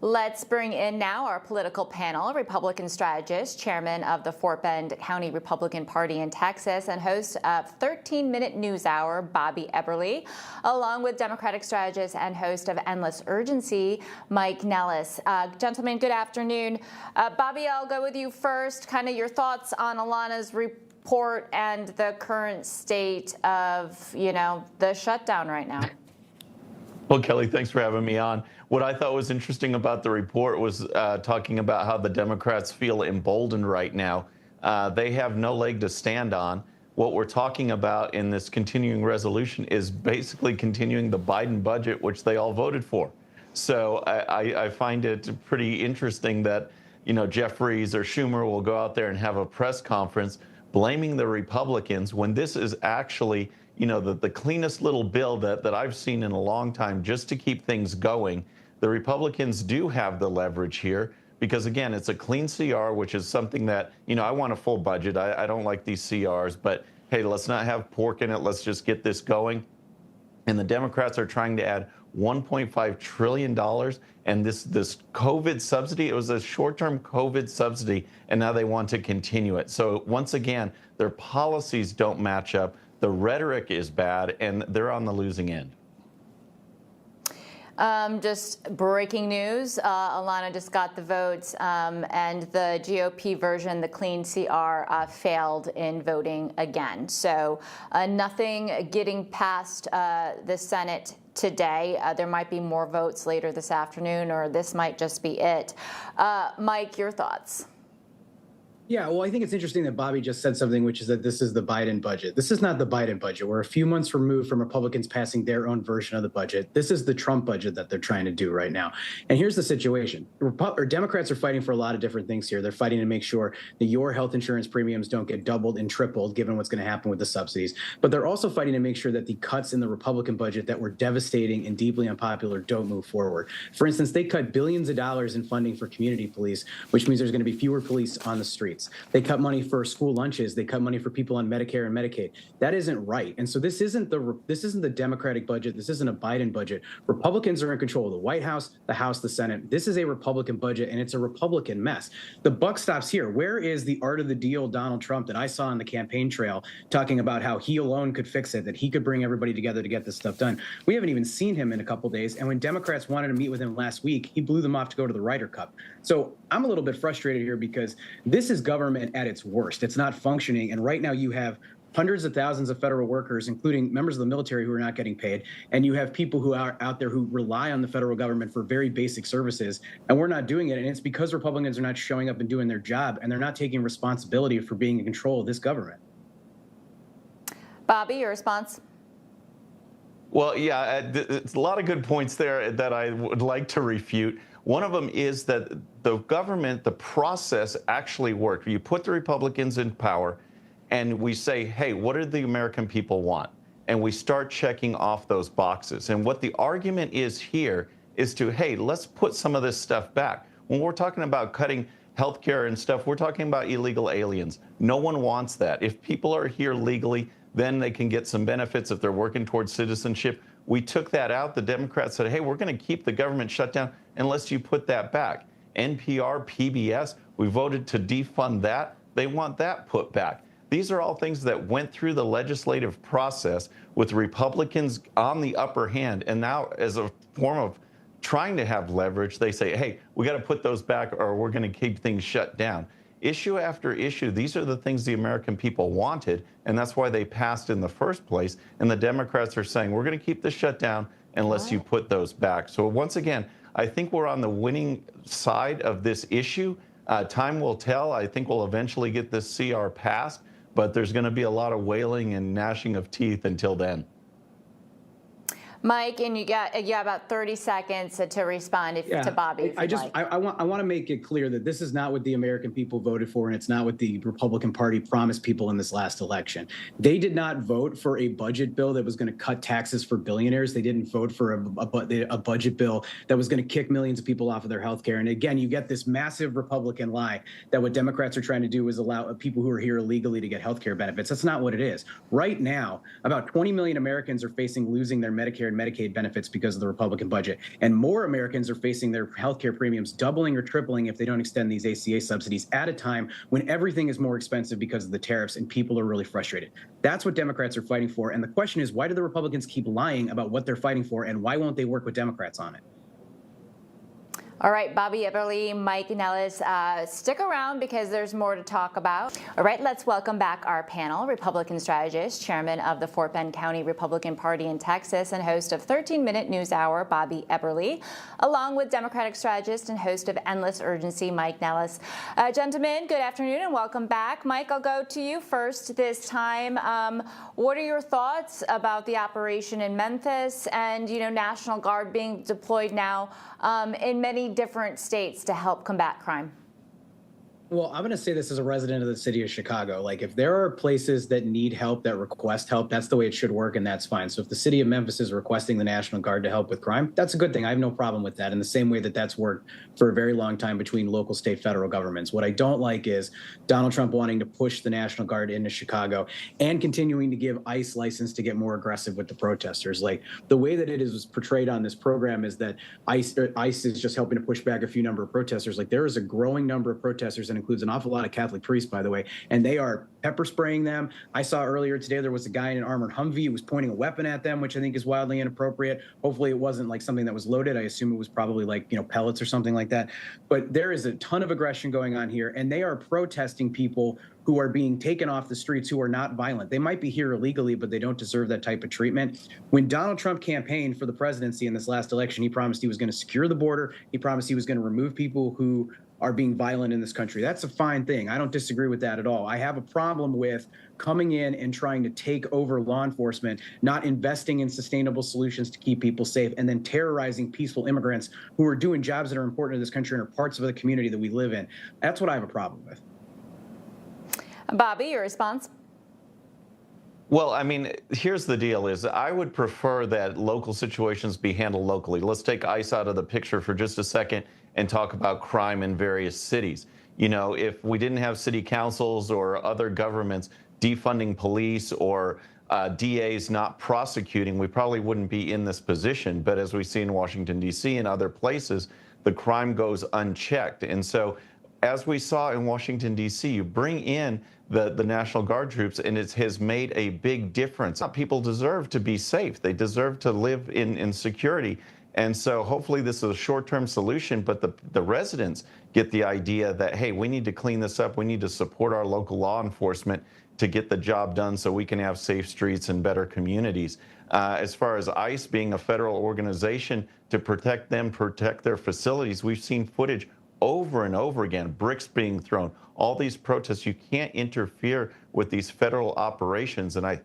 Let's bring in now our political panel, Republican strategist, chairman of the Fort Bend County Republican Party in Texas, and host of 13-Minute News Hour, Bobby Eberle, along with Democratic strategist and host of Endless Urgency, Mike Nellis. Gentlemen, good afternoon. Bobby, I'll go with you first. Kind of your thoughts on Alana's report and the current state of, the shutdown right now. Well, Kelly, thanks for having me on. What I thought was interesting about the report was talking about how the Democrats feel emboldened right now. They have no leg to stand on. What we're talking about in this continuing resolution is basically continuing the Biden budget, which they all voted for. So I find it pretty interesting that, Jeffries or Schumer will go out there and have a press conference blaming the Republicans when this is actually the cleanest little bill that I've seen in a long time just to keep things going. The Republicans do have the leverage here because, again, it's a clean CR, which is something that, I want a full budget. I don't like these CRs, but hey, let's not have pork in it. Let's just get this going. And the Democrats are trying to add $1.5 trillion. And this COVID subsidy, it was a short-term COVID subsidy, and now they want to continue it. So once again, their policies don't match up. The rhetoric is bad, and they're on the losing end. Just breaking news, Alana just got the votes, and the GOP version, the clean CR, failed in voting again. So nothing getting past the Senate today. There might be more votes later this afternoon, or this might just be it. Mike, your thoughts? Yeah, well, I think it's interesting that Bobby just said something, which is that this is the Biden budget. This is not the Biden budget. We're a few months removed from Republicans passing their own version of the budget. This is the Trump budget that they're trying to do right now. And here's the situation. Democrats are fighting for a lot of different things here. They're fighting to make sure that your health insurance premiums don't get doubled and tripled, given what's going to happen with the subsidies. But they're also fighting to make sure that the cuts in the Republican budget that were devastating and deeply unpopular don't move forward. For instance, they cut billions of dollars in funding for community police, which means there's going to be fewer police on the streets. They cut money for school lunches. They cut money for people on Medicare and Medicaid. That isn't right. And so this isn't the Democratic budget. This isn't a Biden budget. Republicans are in control of the White House, the House, the Senate. This is a Republican budget, and it's a Republican mess. The buck stops here. Where is the art of the deal Donald Trump that I saw on the campaign trail talking about how he alone could fix it, that he could bring everybody together to get this stuff done? We haven't even seen him in a couple days. And when Democrats wanted to meet with him last week, he blew them off to go to the Ryder Cup. So I'm a little bit frustrated here because this is government at its worst. It's not functioning. And right now you have hundreds of thousands of federal workers, including members of the military who are not getting paid. And you have people who are out there who rely on the federal government for very basic services. And we're not doing it. And it's because Republicans are not showing up and doing their job, and they're not taking responsibility for being in control of this government. Bobby, your response? Well, yeah, it's a lot of good points there that I would like to refute. One of them is that the government, the process actually worked. You put the Republicans in power, and we say, hey, what do the American people want? And we start checking off those boxes. And what the argument is here is to, hey, let's put some of this stuff back. When we're talking about cutting healthcare and stuff, we're talking about illegal aliens. No one wants that. If people are here legally, then they can get some benefits if they're working towards citizenship. We took that out. The Democrats said, hey, we're going to keep the government shut down unless you put that back. NPR, PBS, we voted to defund that. They want that put back. These are all things that went through the legislative process with Republicans on the upper hand. And now, as a form of trying to have leverage, they say, hey, we got to put those back or we're going to keep things shut down. Issue after issue, these are the things the American people wanted, and that's why they passed in the first place. And the Democrats are saying, we're going to keep this shut down unless you put those back. So once again, I think we're on the winning side of this issue. Time will tell. I think we'll eventually get this CR passed, but there's going to be a lot of wailing and gnashing of teeth until then. Mike, and you got about 30 seconds to respond to Bobby. I want to make it clear that this is not what the American people voted for, and it's not what the Republican Party promised people in this last election. They did not vote for a budget bill that was going to cut taxes for billionaires. They didn't vote for a budget bill that was going to kick millions of people off of their health care. And again, you get this massive Republican lie that what Democrats are trying to do is allow people who are here illegally to get health care benefits. That's not what it is. Right now, about 20 million Americans are facing losing their Medicare and Medicaid benefits because of the Republican budget. And more Americans are facing their healthcare premiums doubling or tripling if they don't extend these ACA subsidies at a time when everything is more expensive because of the tariffs and people are really frustrated. That's what Democrats are fighting for. And the question is, why do the Republicans keep lying about what they're fighting for, and why won't they work with Democrats on it? All right, Bobby Eberle, Mike Nellis, stick around because there's more to talk about. All right, let's welcome back our panel, Republican strategist, chairman of the Fort Bend County Republican Party in Texas and host of 13-Minute News Hour, Bobby Eberle, along with Democratic strategist and host of Endless Urgency, Mike Nellis. Gentlemen, good afternoon and welcome back. Mike, I'll go to you first this time. What are your thoughts about the operation in Memphis and, National Guard being deployed now in many different states to help combat crime? Well, I'm going to say this as a resident of the city of Chicago. Like, if there are places that need help, that request help, that's the way it should work, and that's fine. So if the city of Memphis is requesting the National Guard to help with crime, that's a good thing. I have no problem with that, in the same way that that's worked for a very long time between local, state, federal governments. What I don't like is Donald Trump wanting to push the National Guard into Chicago and continuing to give ICE license to get more aggressive with the protesters. Like, the way that it is portrayed on this program is that ICE is just helping to push back a few number of protesters. Like, there is a growing number of protesters, and includes an awful lot of Catholic priests, by the way, and they are pepper spraying them. I saw earlier today there was a guy in an armored Humvee who was pointing a weapon at them, which I think is wildly inappropriate. Hopefully it wasn't like something that was loaded. I assume it was probably like, pellets or something like that. But there is a ton of aggression going on here, and they are protesting people who are being taken off the streets who are not violent. They might be here illegally, but they don't deserve that type of treatment. When Donald Trump campaigned for the presidency in this last election, he promised he was going to secure the border. He promised he was going to remove people who are being violent in this country. That's a fine thing. I don't disagree with that at all. I have a problem with coming in and trying to take over law enforcement, not investing in sustainable solutions to keep people safe, and then terrorizing peaceful immigrants who are doing jobs that are important to this country and are parts of the community that we live in. That's what I have a problem with. Bobby, your response? Well, I mean, here's the deal is I would prefer that local situations be handled locally. Let's take ICE out of the picture for just a second and talk about crime in various cities. If we didn't have city councils or other governments defunding police or DAs not prosecuting, we probably wouldn't be in this position. But as we see in Washington, D.C. and other places, the crime goes unchecked. And so as we saw in Washington, D.C., you bring in the National Guard troops, and it has made a big difference. People deserve to be safe. They deserve to live in security. And so hopefully this is a short-term solution, but the residents get the idea that, hey, we need to clean this up. We need to support our local law enforcement to get the job done so we can have safe streets and better communities. As far as ICE being a federal organization to protect them, protect their facilities, we've seen footage over and over again, bricks being thrown, all these protests. You can't interfere with these federal operations, and I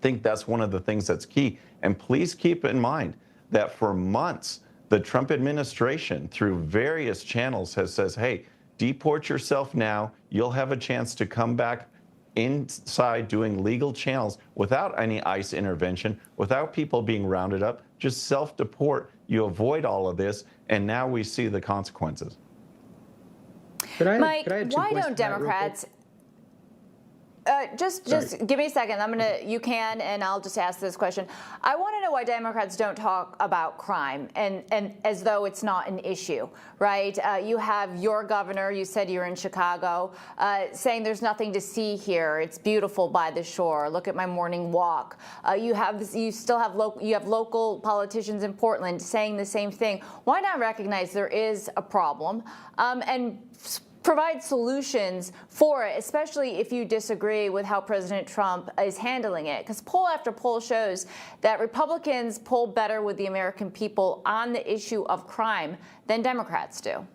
think that's one of the things that's key. And please keep in mind that for months, the Trump administration, through various channels, says, hey, deport yourself now. You'll have a chance to come back inside doing legal channels without any ICE intervention, without people being rounded up, just self-deport. You avoid all of this, and now we see the consequences. Mike, why don't Democrats... Just give me a second. You can, and I'll just ask this question. I want to know why Democrats don't talk about crime and as though it's not an issue, right? You have your governor, you said you're in Chicago, saying there's nothing to see here. It's beautiful by the shore. Look at my morning walk. You have local politicians in Portland saying the same thing. Why not recognize there is a problem and provide solutions for it, especially if you disagree with how President Trump is handling it? Because poll after poll shows that Republicans poll better with the American people on the issue of crime than Democrats do.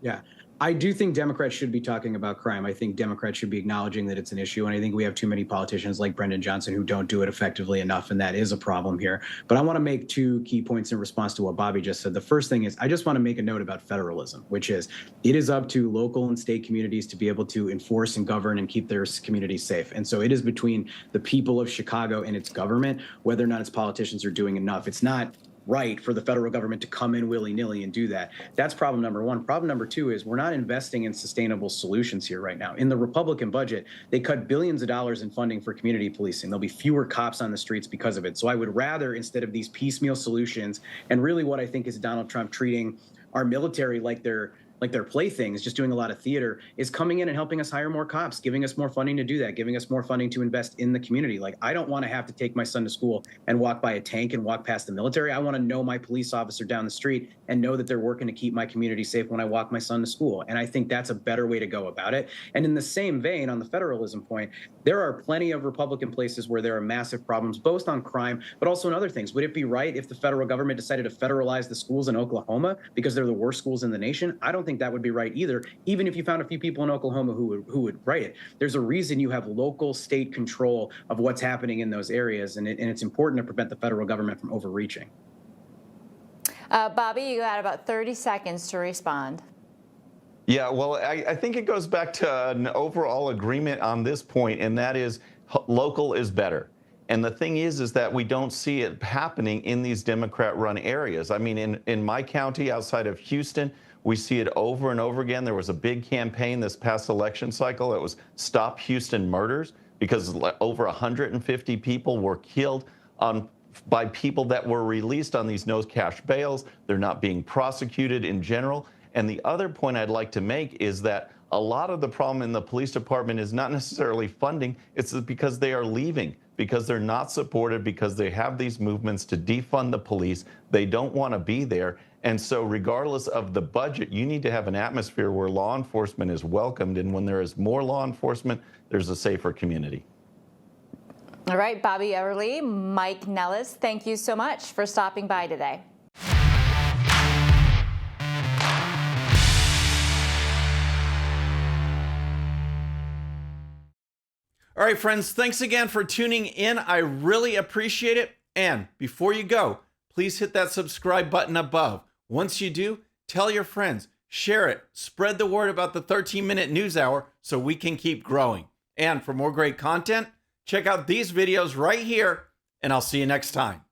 Yeah. I do think Democrats should be talking about crime. I think Democrats should be acknowledging that it's an issue. And I think we have too many politicians like Brendan Johnson who don't do it effectively enough. And that is a problem here. But I want to make two key points in response to what Bobby just said. The first thing is I just want to make a note about federalism, which is it is up to local and state communities to be able to enforce and govern and keep their communities safe. And so it is between the people of Chicago and its government, whether or not its politicians are doing enough. It's not right for the federal government to come in willy-nilly and do that. That's problem number one. Problem number two is we're not investing in sustainable solutions here right now. In the Republican budget, they cut billions of dollars in funding for community policing. There'll be fewer cops on the streets because of it. So I would rather, instead of these piecemeal solutions, and really what I think is Donald Trump treating our military like they're playthings, just doing a lot of theater, is coming in and helping us hire more cops, giving us more funding to do that, giving us more funding to invest in the community. Like, I don't want to have to take my son to school and walk by a tank and walk past the military. I want to know my police officer down the street and know that they're working to keep my community safe when I walk my son to school. And I think that's a better way to go about it. And in the same vein, on the federalism point, there are plenty of Republican places where there are massive problems, both on crime, but also in other things. Would it be right if the federal government decided to federalize the schools in Oklahoma because they're the worst schools in the nation? I don't think that would be right either, even if you found a few people in Oklahoma who would write it. There's a reason you have local state control of what's happening in those areas, and it's important to prevent the federal government from overreaching. Bobby, you got about 30 seconds to respond. Yeah, well, I think it goes back to an overall agreement on this point, and that is local is better. And the thing is that we don't see it happening in these Democrat-run areas. I mean, in my county outside of Houston, we see it over and over again. There was a big campaign this past election cycle that was Stop Houston Murders, because over 150 people were killed by people that were released on these no-cash bails. They're not being prosecuted in general. And the other point I'd like to make is that a lot of the problem in the police department is not necessarily funding. It's because they are leaving, because they're not supported, because they have these movements to defund the police. They don't want to be there. And so regardless of the budget, you need to have an atmosphere where law enforcement is welcomed. And when there is more law enforcement, there's a safer community. All right, Bobby Eberle, Mike Nellis, thank you so much for stopping by today. All right, friends, thanks again for tuning in. I really appreciate it. And before you go, please hit that subscribe button above. Once you do, tell your friends, share it, spread the word about the 13-minute news hour so we can keep growing. And for more great content, check out these videos right here, and I'll see you next time.